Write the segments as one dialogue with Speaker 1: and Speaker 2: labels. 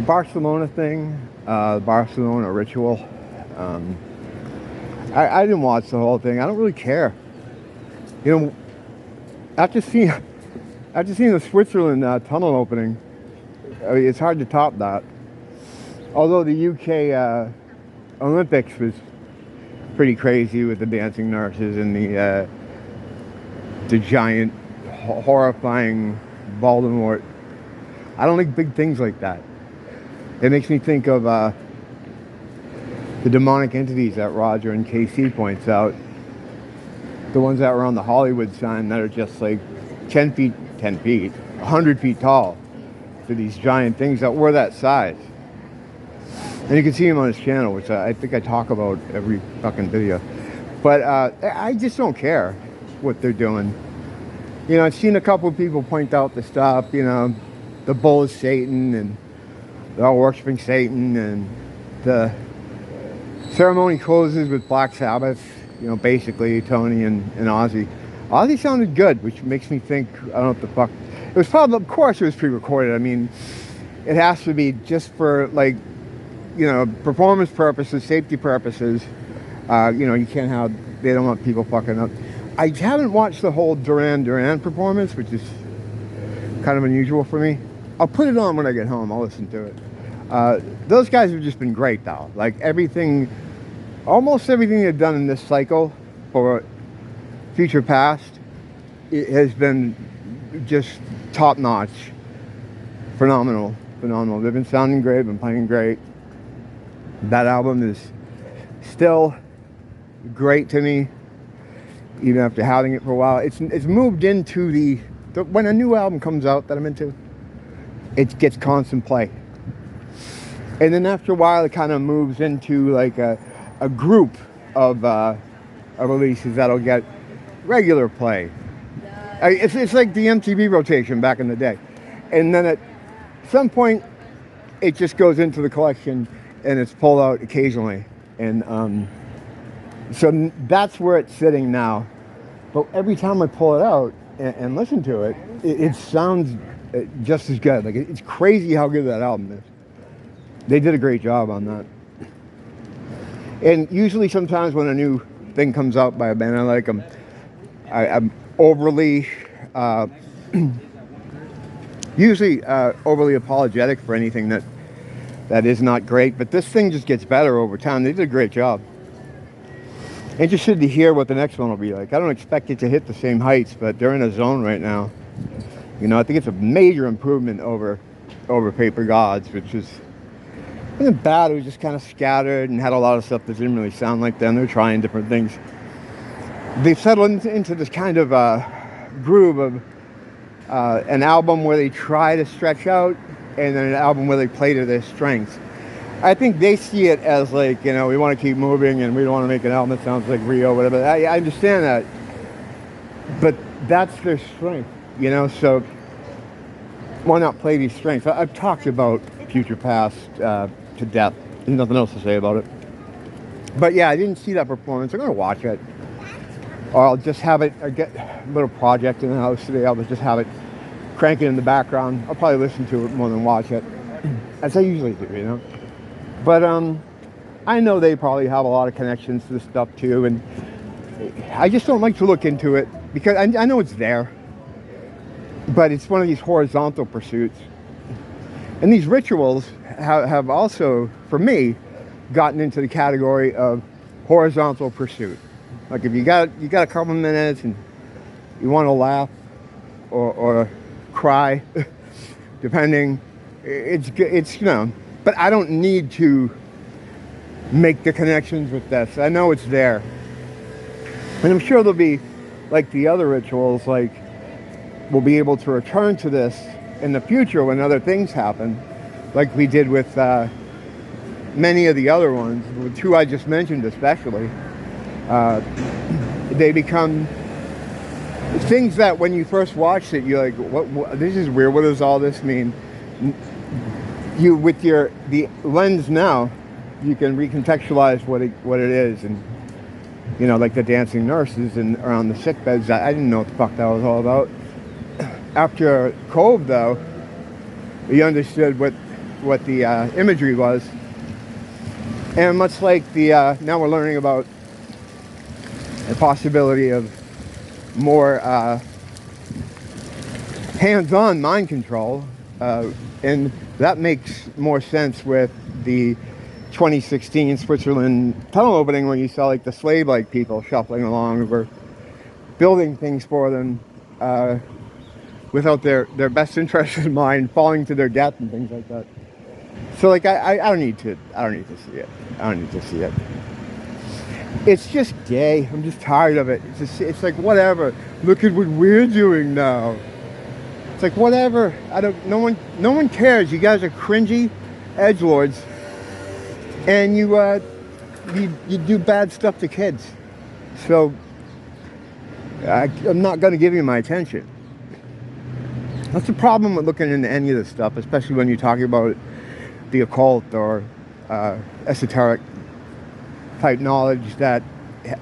Speaker 1: Barcelona thing, Barcelona ritual. Um, I didn't watch the whole thing. I don't really care. You know, after seeing after seeing the Switzerland tunnel opening, I mean, it's hard to top that. Although the UK Olympics was pretty crazy with the dancing nurses and the giant, horrifying Voldemort. I don't like big things like that. It makes me think of the demonic entities that Roger and KC points out. The ones that were on the Hollywood sign that are just like 10 feet, 100 feet tall. To these giant things that were that size. And you can see him on his channel, which I think I talk about every fucking video. But I just don't care what they're doing. You know, I've seen a couple of people point out the stuff, you know, the bull is Satan and they're all worshiping Satan, and the ceremony closes with Black Sabbath, you know, basically Tony and Ozzy. Ozzy sounded good, which makes me think, I don't know what the fuck. It was probably, of course it was pre-recorded. I mean, it has to be just for, like, you know, performance purposes, safety purposes. You know, you can't have, they don't want people fucking up. I haven't watched the whole Duran performance, which is kind of unusual for me. I'll put it on when I get home. I'll listen to it. Those guys have just been great, though. Like, everything, almost everything they've done in this cycle for Future Past, it has been just top-notch. Phenomenal. They've been sounding great, been playing great. That album is still great to me, even after having it for a while. It's moved into the when a new album comes out that I'm into, it gets constant play. And then after a while, it kind of moves into like a group of releases that'll get regular play. It's like the MTV rotation back in the day. And then at some point, it just goes into the collection and it's pulled out occasionally. And so that's where it's sitting now. But every time I pull it out and listen to it, it sounds just as good. Like, it's crazy how good that album is. They did a great job on that. And usually sometimes when a new thing comes out by a band I like, I'm overly, usually overly apologetic for anything that is not great. But this thing just gets better over time. They did a great job. Interested to hear what the next one will be like. I don't expect it to hit the same heights, but they're in a zone right now. You know, I think it's a major improvement over Paper Gods, which wasn't bad. It was just kind of scattered and had a lot of stuff that didn't really sound like them. They were trying different things. They settled into this kind of groove of an album where they try to stretch out, and then an album where they play to their strengths. I think they see it as like, you know, we want to keep moving and we don't want to make an album that sounds like Rio, whatever. I understand that, but that's their strength, you know, so why not play these strengths? I've talked about Future Past to death. There's nothing else to say about it. But yeah, I didn't see that performance. I'm going to watch it. Or I'll just have it, I get a little project in the house today. I'll just have it, crank it in the background. I'll probably listen to it more than watch it, as I usually do, you know. But I know they probably have a lot of connections to this stuff too, and I just don't like to look into it because I know it's there, but it's one of these horizontal pursuits. And these rituals have also, for me, gotten into the category of horizontal pursuit. Like if you got a couple minutes and you want to laugh or cry, depending, it's you know. But I don't need to make the connections with this. I know it's there. And I'm sure there'll be, like the other rituals, like we'll be able to return to this in the future when other things happen, like we did with many of the other ones, the two I just mentioned especially. They become things that when you first watched it, you're like, what this is weird, what does all this mean? You, with the lens now, you can recontextualize what it is, and you know, like the dancing nurses and around the sick beds. I didn't know what the fuck that was all about. After Cove, though, you understood what what the imagery was. And much like the now we're learning about the possibility of more hands-on mind control, and that makes more sense with the 2016 Switzerland tunnel opening, where you saw like the slave-like people shuffling along over building things for them without their best interest in mind, falling to their death and things like that. So like I don't need to see it. I don't need to see it. It's just gay. I'm just tired of it. It's like whatever. Look at what we're doing now. It's like whatever. No one cares. You guys are cringy edgelords, and you do bad stuff to kids. So I'm not going to give you my attention. That's the problem with looking into any of this stuff, especially when you're talking about the occult or esoteric type knowledge that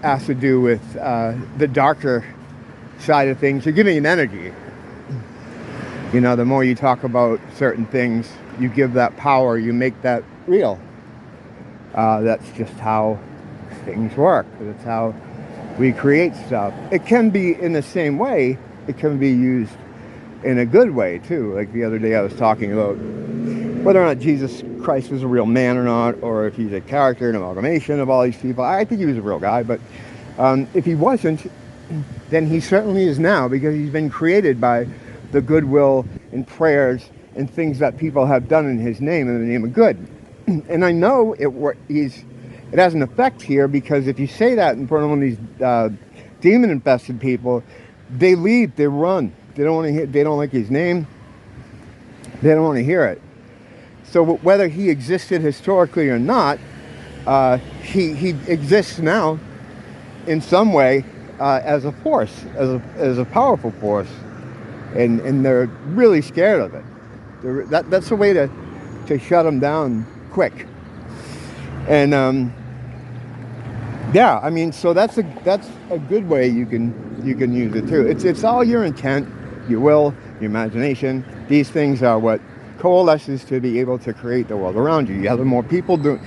Speaker 1: has to do with the darker side of things. You're giving an energy. You know, the more you talk about certain things, you give that power, you make that real. That's just how things work. That's how we create stuff. It can be in the same way. It can be used in a good way too. Like the other day I was talking about whether or not Jesus Christ was a real man or not, or if he's a character, an amalgamation of all these people. I think he was a real guy, but if he wasn't, then he certainly is now, because he's been created by the goodwill and prayers and things that people have done in his name, in the name of good. And I know it has an effect here, because if you say that in front of one of these demon-infested people, they leave, they run. They don't want to hear. They don't like his name. They don't want to hear it. So whether he existed historically or not, he exists now in some way as a force, as a powerful force, and they're really scared of it. That's a way to shut them down quick. And yeah, I mean, so that's a good way you can use it too. It's all your intent, your will, your imagination. These things are what coalesces to be able to create the world around you. You have the more people the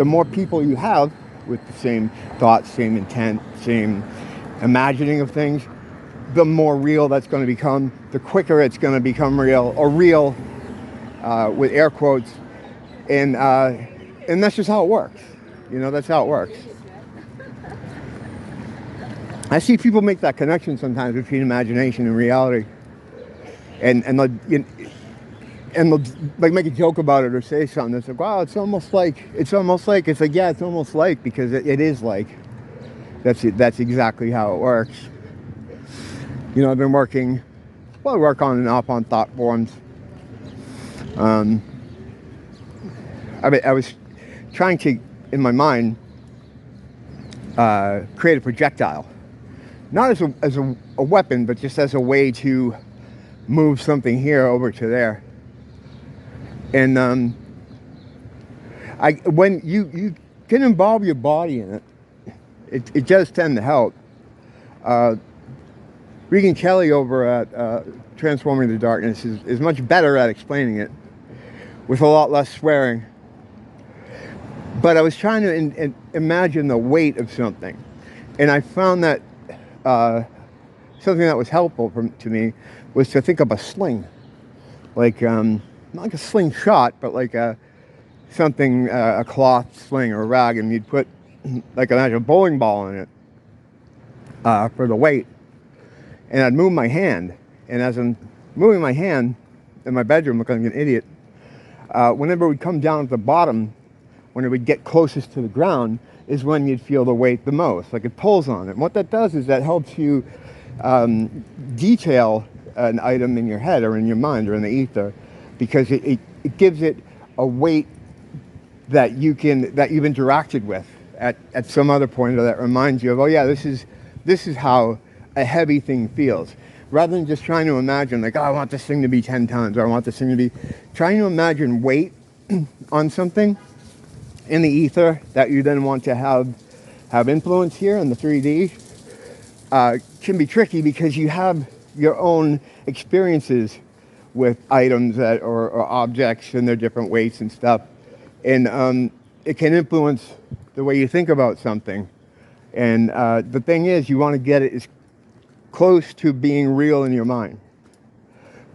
Speaker 1: more people you have with the same thoughts, same intent, same imagining of things, the more real that's going to become, the quicker it's going to become real, or real with air quotes, and that's just how it works. You know, that's how it works. I see people make that connection sometimes between imagination and reality, and they'll like make a joke about it or say something. It's like, wow, it's almost like. It's like, yeah, it's almost like, because it is like. That's exactly how it works. You know, I've been working on and off on thought forms. I was trying to, in my mind, create a projectile. Not as a weapon, but just as a way to move something here over to there. And when you can involve your body in it, it does tend to help. Regan Kelly over at Transforming the Darkness is much better at explaining it with a lot less swearing. But I was trying to imagine the weight of something, and I found that something that was helpful to me was to think of a sling, like not like a slingshot, but like something, a cloth sling or a rag, and you'd put like imagine a bowling ball in it for the weight, and I'd move my hand, and as I'm moving my hand in my bedroom looking like an idiot, whenever it would come down at the bottom, when it would get closest to the ground, is when you'd feel the weight the most, like it pulls on it. And what that does is that helps you detail an item in your head or in your mind or in the ether, because it gives it a weight that you've interacted with at some other point, or that reminds you of, oh yeah, this is how a heavy thing feels. Rather than just trying to imagine, like, oh, I want this thing to be 10 tons, or I want this thing to be, trying to imagine weight on something in the ether that you then want to have influence here in the 3D can be tricky, because you have your own experiences with items that or objects and their different weights and stuff. And it can influence the way you think about something. And the thing is, you want to get it as close to being real in your mind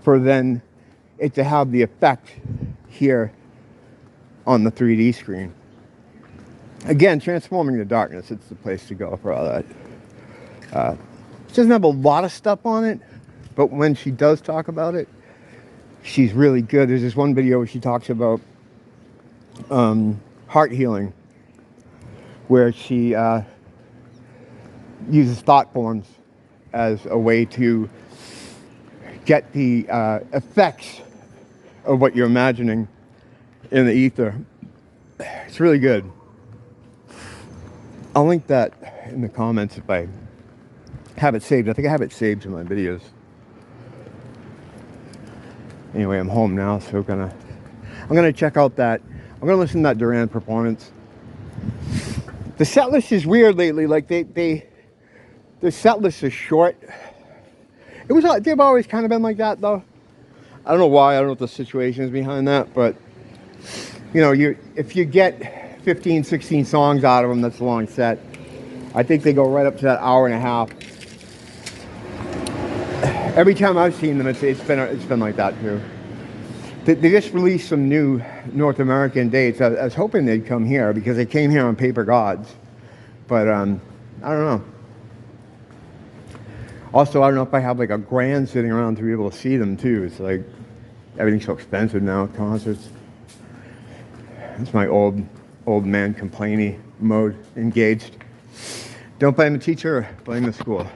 Speaker 1: for then it to have the effect here on the 3D screen. Again, transforming the darkness, it's the place to go for all that. She doesn't have a lot of stuff on it, but when she does talk about it, she's really good. There's this one video where she talks about heart healing, where she uses thought forms as a way to get the effects of what you're imagining in the ether. It's really good. I'll link that in the comments if I have it saved. I think I have it saved in my videos. Anyway, I'm home now, so I'm gonna check out that. I'm gonna listen to that Duran performance. The set list is weird lately. Like the set list is short. They've always kind of been like that though. I don't know why. I don't know what the situation is behind that, but you know, if you get 15, 16 songs out of them, that's a long set. I think they go right up to that hour and a half. Every time I've seen them, it's been like that too. They just released some new North American dates. I was hoping they'd come here because they came here on Paper Gods, but I don't know. Also, I don't know if I have like a grand sitting around to be able to see them too. It's like everything's so expensive now at concerts. That's my old man complainy mode engaged. Don't blame the teacher, blame the school.